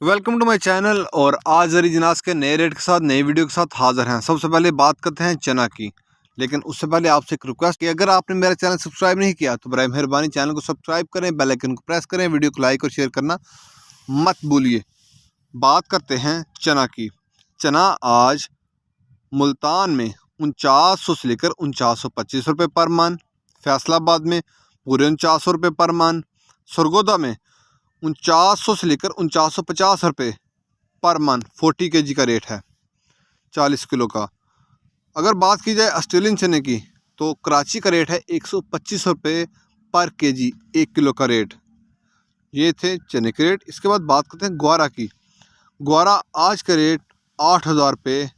Welcome to my channel. और आज जरी जिनास के नए रेट के साथ नई वीडियो के साथ हाजिर हैं। सबसे पहले बात करते हैं चना की, लेकिन उससे पहले आपसे एक रिक्वेस्ट कि अगर आपने मेरा चैनल सब्सक्राइब नहीं किया तो बराए मेहरबानी चैनल को सब्सक्राइब करें, बेल आइकन को प्रेस करें, वीडियो को लाइक और शेयर करना मत भूलिए। बात करते हैं चना की। चना आज मुल्तान में 4900 से लेकर 4925 रुपये पर मन, फैसलाबाद में पूरे 4900 रुपये पर मन, सरगोदा में 4900 से लेकर 4950 रुपये पर मन 40 kg का रेट है 40 किलो का। अगर बात की जाए ऑस्ट्रेलियन चने की तो कराची का रेट है 125 रुपये पर kg 1 किलो का रेट। ये थे चने के रेट। इसके बाद बात करते हैं ग्वारा की। ग्वारा आज का रेट 8000 रुपये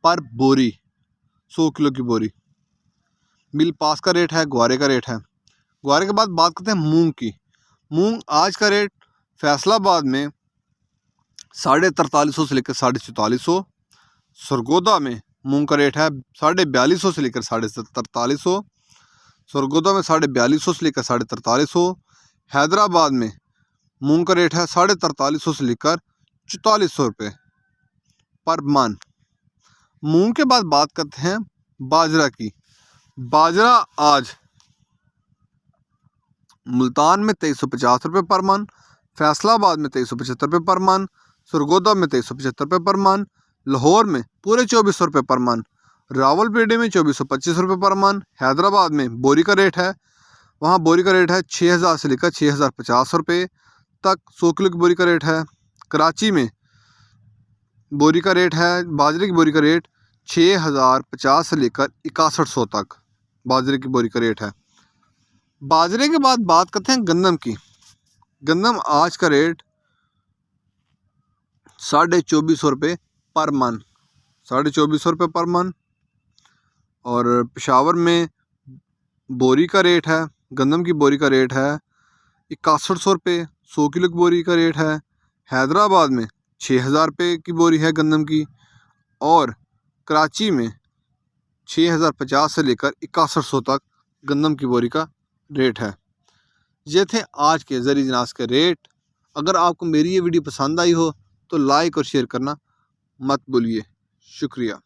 पर बोरी, 100 किलो की बोरी मिल पास का रेट है, ग्वारे का रेट है। ग्वारे के बाद बात करते हैं मूंग की। मूंग आज का रेट फैसलाबाद में 4350 से लेकर 4450। सरगोदा में मूंग का रेट है 4250 से लेकर 4350। सरगोदा में 4250 से लेकर 4350। हैदराबाद में मूंग का रेट है 4350 से लेकर 4400 रुपये पर मन। मूंग के बाद बात करते हैं बाजरा की। बाजरा आज मुल्तान में 2350 रुपये पर मन, फैसलाबाद में 2375 रुपये पर मन, सरगोदा में 2375 रुपये पर मन, लाहौर में पूरे 2400 रुपये पर मन, रावलपिंडी में 2425 रुपये पर मन। हैदराबाद में बोरी का रेट है, वहाँ बोरी का रेट है 6000 से लेकर 6050 रुपये तक 100 किलो की बोरी का रेट है। कराची में बोरी का रेट है, बाजरे की बोरी का रेट 6050 से लेकर 6100 तक बाजरे की बोरी का रेट है। बाजरे के बाद बात करते हैं गंदम की। गंदम आज का रेट 2450 रुपये पर मन, 2450 रुपये पर मन। और पेशावर में बोरी का रेट है, गंदम की बोरी का रेट है 6100 रुपये, 100 किलो की बोरी का रेट है। हैदराबाद में 6000 रुपये की बोरी है गंदम की। और कराची में 6050 से लेकर 6100 तक गंदम की बोरी का रेट है। ये थे आज के ज़री जिनास के रेट। अगर आपको मेरी ये वीडियो पसंद आई हो तो लाइक और शेयर करना मत भूलिए। शुक्रिया।